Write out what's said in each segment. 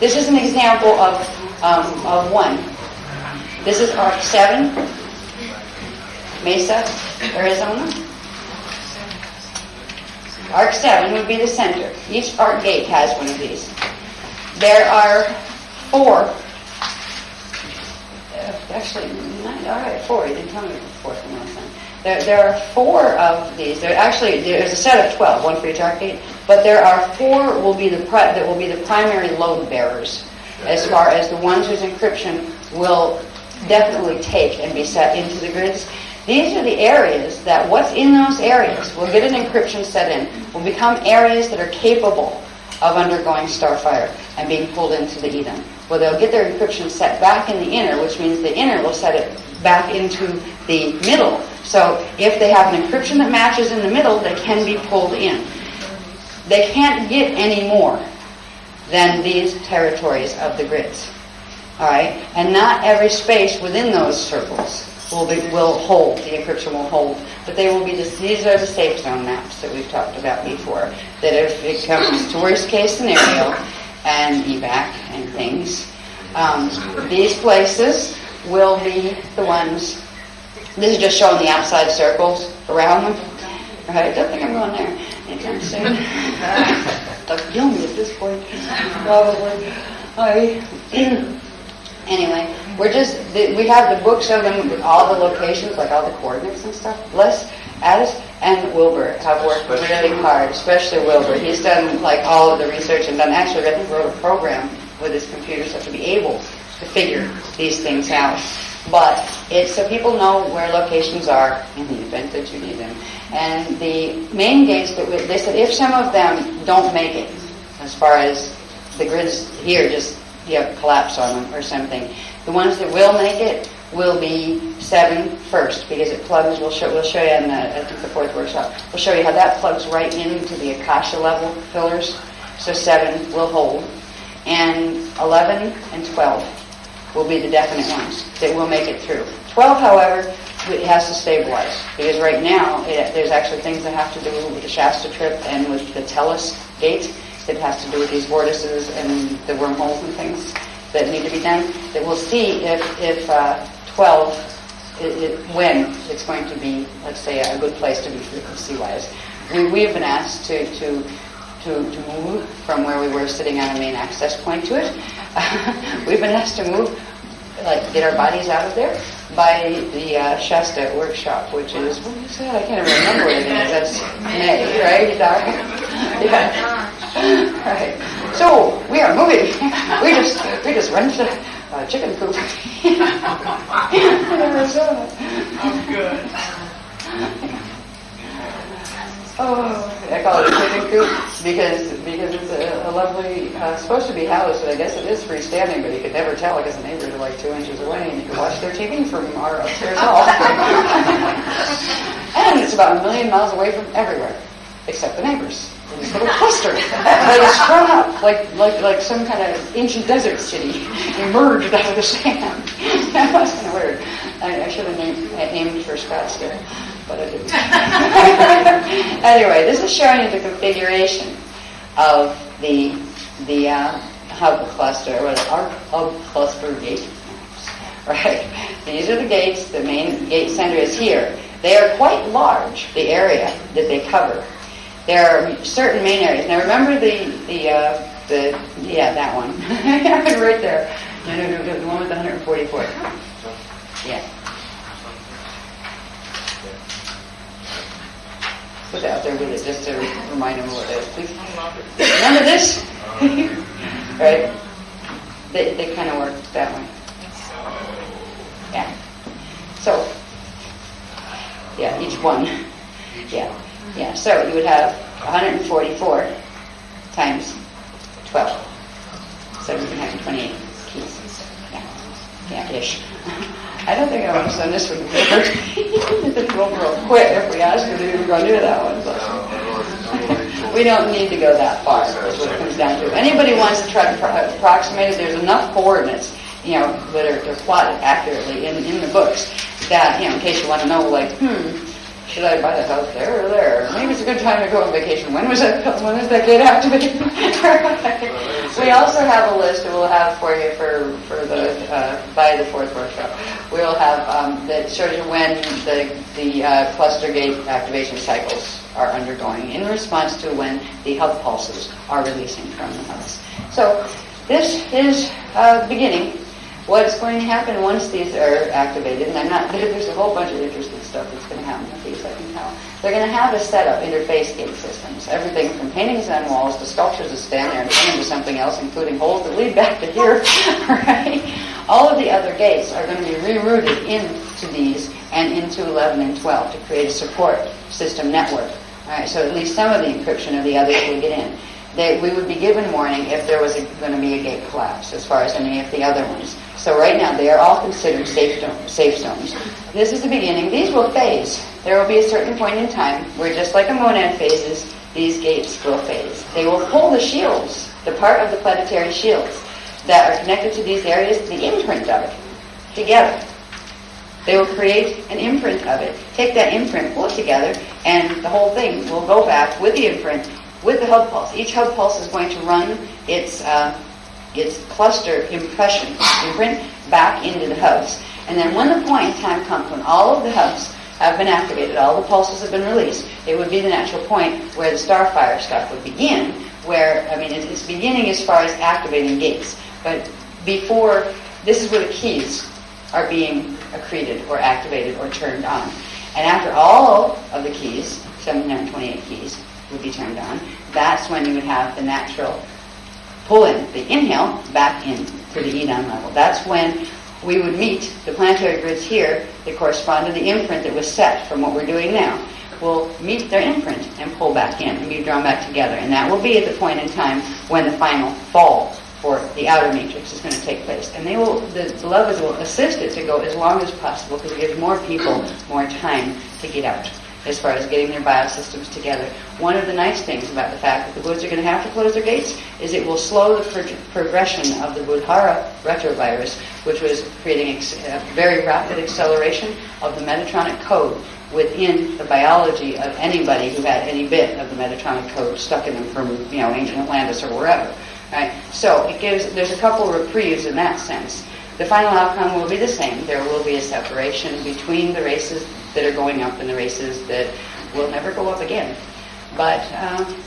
This is an example of one. This is Arc 7, Mesa, Arizona. Arc 7 would be the center. Each arc gate has one of these. There are 4. Actually, four. You didn't tell me the fourth one last time. There are 4 of these. There's a set of 12, one for each arc gate, but there are 4 that will be the primary load bearers, as far as the ones whose encryption will definitely take and be set into the grids. These are the areas that what's in those areas will get an encryption set in, will become areas that are capable of undergoing starfire and being pulled into the Eden. Well, they'll get their encryption set back in the inner, which means the inner will set it back into the middle. So if they have an encryption that matches in the middle, they can be pulled in. They can't get any more than these territories of the grids. All right? And not every space within those circles will hold, the encryption will hold, but they will be these are the safe zone maps that we've talked about before, that if it comes to worst case scenario and evac and things, these places will be the ones. This is just showing the outside circles around them. Right? I don't think I'm going there anytime soon. They'll kill me at this point, probably. Anyway, we have the books of them with all the locations, like all the coordinates and stuff. Les, Addis, and Wilbur have worked really hard, especially Wilbur. He's done like all of the research and actually wrote a program with his computer so to be able to figure these things out. But it's so people know where locations are in the event that you need them. And the main gates they said if some of them don't make it, as far as the grids here just collapse on them or something, the ones that will make it will be 7 first, because it plugs. We'll show you in I think the 4th workshop. We'll show you how that plugs right into the Akasha level pillars. So 7 will hold, and 11 and 12 will be the definite ones that will make it through. 12, however, it has to stabilize, because right now there's actually things that have to do with the Shasta trip and with the Tellus gate that has to do with these vortices and the wormholes and things that need to be done. That we'll see if 12, when it's going to be, let's say, a good place to be frequency-wise. We have been asked to move from where we were sitting on a main access point to it. We've been asked to move, like get our bodies out of there by the Shasta workshop, which is, what is that? I can't even remember what it is. That's May, right, Doc? Yeah. Right. So we are moving. We just rented a chicken coop in Arizona. Oh, good. Oh, I call it a chicken coop because it's a lovely, supposed to be house, but I guess it is freestanding, but you could never tell because the neighbors are like 2 inches away and you can watch their TV from our upstairs hall. And it's about 1 million miles away from everywhere, except the neighbors. In this little cluster that is sprung up like some kind of ancient desert city emerged out of the sand. That was kind of weird. I should have aimed for Scottsdale, but I didn't. Anyway, this is showing you the configuration of the hub cluster, or the arc hub cluster gate. Right? These are the gates. The main gate center is here. They are quite large, the area that they cover. There are certain main areas. Now remember that one. Right there. No, the one with the 144. Yeah. Put that out there with it just to remind them what it is, please. Remember this? Right? They kind of work that way. Yeah. So, yeah, each one. Yeah. Yeah, so you would have 144 times 12. 728 keys. Yeah, ish. I don't think I would have done this one before. This will real quick if we asked her to go do that one. But we don't need to go that far, is what it comes down to. If anybody wants to try to approximate it, there's enough coordinates, that are plotted accurately in the books that, in case you want to know, should I buy the house there or there? Maybe it's a good time to go on vacation. When is that gate activated? We also have a list that we'll have for you for the by the fourth workshop. We'll have that shows you when the cluster gate activation cycles are undergoing in response to when the hub pulses are releasing from the hubs. So this is the beginning. What's going to happen once these are activated, and there's a whole bunch of interesting stuff that's going to happen with these, I can tell. They're going to have a set of interface gate systems. Everything from paintings on walls to sculptures that stand there and turn into something else, including holes that lead back to here. Right? All of the other gates are going to be rerouted into these and into 11 and 12 to create a support system network. All right, so at least some of the encryption of the others will get in. We would be given warning if there was going to be a gate collapse as far as any of the other ones. So right now they are all considered safe zones. This is the beginning. These will phase. There will be a certain point in time where, just like a monad phases, these gates will phase. They will pull the shields, the part of the planetary shields that are connected to these areas, the imprint of it, together. They will create an imprint of it. Take that imprint, pull it together, and the whole thing will go back with the imprint, with the hub pulse. Each hub pulse is going to run its cluster imprint back into the hubs. And then when the point in time comes when all of the hubs have been activated, all the pulses have been released, it would be the natural point where the starfire stuff would begin, where, it's beginning as far as activating gates. But before, this is where the keys are being accreted or activated or turned on. And after all of the keys, 728 keys, would be turned on, that's when you would have the natural pull in, the inhale, back in to the EDON level. That's when we would meet the planetary grids here that correspond to the imprint that was set from what we're doing now. We'll meet their imprint and pull back in and be drawn back together. And that will be at the point in time when the final fall for the outer matrix is going to take place. And they will, the levels will assist it to go as long as possible because it gives more people more time to get out as far as getting their biosystems together. One of the nice things about the fact that the Buddhas are going to have to close their gates is it will slow the progression of the Buddhara retrovirus, which was creating a very rapid acceleration of the Metatronic code within the biology of anybody who had any bit of the Metatronic code stuck in them from, ancient Atlantis or wherever. Right? So there's a couple of reprieves in that sense. The final outcome will be the same. There will be a separation between the races that are going up and the races that will never go up again. But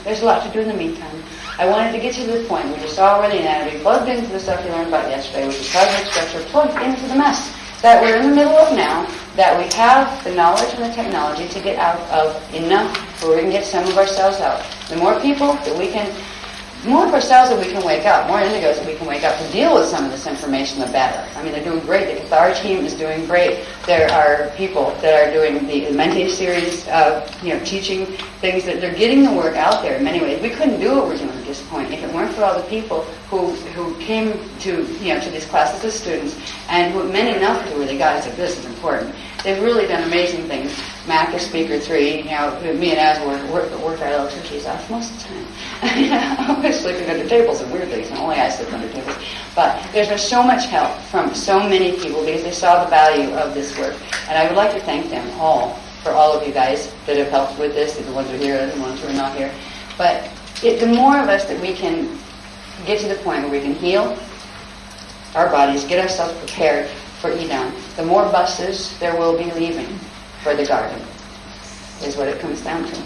there's a lot to do in the meantime. I wanted to get you to the point where you saw where the anatomy plugged into the stuff you learned about yesterday, which is cosmic structure plugged into the mess that we're in the middle of now, that we have the knowledge and the technology to get out of enough where we can get some of ourselves out. The more people that we can, more of ourselves that we can wake up, more indigos that we can wake up to deal with some of this information, the better. They're doing great. The Kathara team is doing great. There are people that are doing the Mente series, teaching things that they're getting the work out there in many ways. We couldn't do what we're doing at this point if it weren't for all the people who came to these classes as students and who many enough to really got us, this is important. They've really done amazing things. Mac is speaker 3. Me and Az work our electricities off most of the time. I was sleeping under tables and weird things, and only I sleep under tables. But there's been so much help from so many people because they saw the value of this work. And I would like to thank them all for all of you guys that have helped with this, the ones who are here and the ones who are not here. But the more of us that we can get to the point where we can heal our bodies, get ourselves prepared for EDON, the more buses there will be leaving for the garden, is what it comes down to.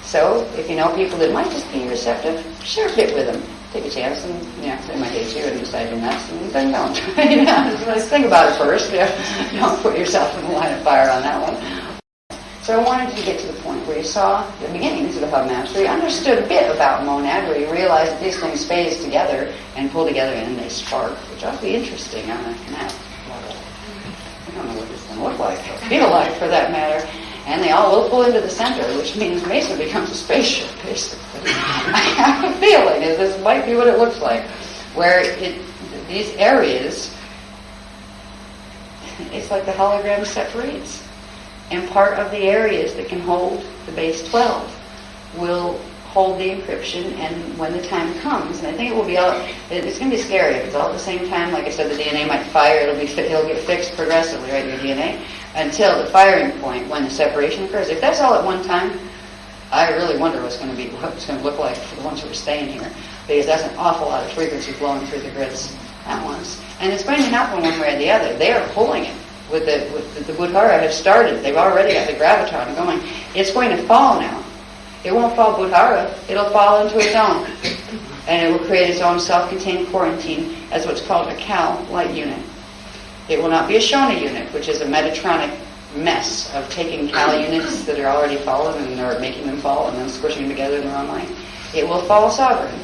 So, if you know people that might just be receptive, share it with them. Take a chance, and they might hate you and decide you're nuts, and then don't. Just think about it first. Don't put yourself in the line of fire on that one. So I wanted to get to the point where you saw the beginnings of the hub maps, where you understood a bit about monad, where you realized that these things phase together and pull together and they spark, which ought to be interesting on a canal. I don't know what this is going to look like, or feel like for that matter. And they all will pull into the center, which means Mesa becomes a spaceship, basically. I have a feeling that this might be what it looks like, where these areas, it's like the hologram separates. And part of the areas that can hold the base 12 will hold the encryption, and when the time comes, and I think it will be all, it's going to be scary if it's all at the same time. Like I said, the DNA might fire, it'll get fixed progressively, right, your DNA. until the firing point when the separation occurs. If that's all at one time, I really wonder what it's going to look like for the ones who are staying here, because that's an awful lot of frequency flowing through the grids at once. And it's going to happen one way or the other. They are pulling it. With the Buddhara have started. They've already got the graviton going. It's going to fall now. It won't fall Buddhara. It'll fall into its own. And it will create its own self-contained quarantine as what's called a Cal light unit. It will not be a Shona unit, which is a Metatronic mess of taking Cal units that are already fallen and or making them fall and then squishing them together in their own light. It will fall sovereign.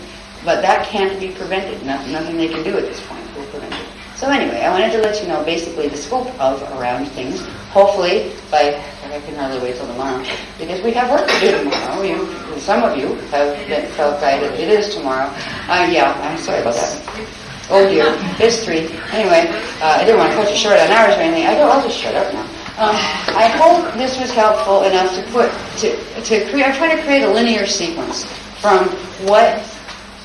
But that can't be prevented. Nothing they can do at this point will prevent it. So anyway, I wanted to let you know basically the scope of around things. Hopefully, I can hardly wait till tomorrow, because we have work to do tomorrow. Some of you have felt guided. It is tomorrow. I'm sorry about that. Oh dear, it's 3. Anyway, I didn't want to cut you short on hours or anything. I'll just shut up now. I hope this was helpful enough to create. I'm trying to create a linear sequence from what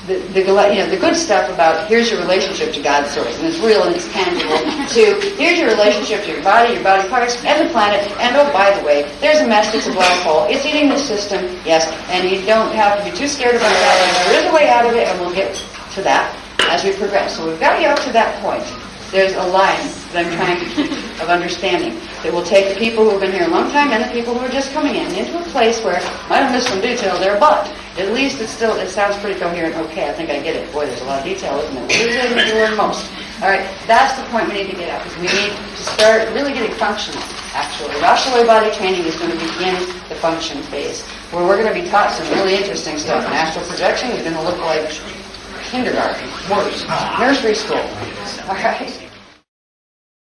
the good stuff about here's your relationship to God's source, and it's real and it's tangible, to here's your relationship to your body parts, and the planet, and oh, by the way, there's a mess, it's a black hole, it's eating the system, yes, and you don't have to be too scared about that, there is a way out of it, and we'll get to that as we progress. So we've got you up to that point. There's a line that I'm trying to keep of understanding that will take the people who have been here a long time and the people who are just coming in into a place where might have missed some detail there, but at least it sounds pretty coherent. Okay, I think I get it. Boy, there's a lot of detail, isn't there? What is it you learn most? All right, that's the point we need to get at, because we need to start really getting functional, actually. RashaReishA body training is going to begin the function phase, where we're going to be taught some really interesting stuff. And astral projection is going to look like kindergarten, nursery school. All right?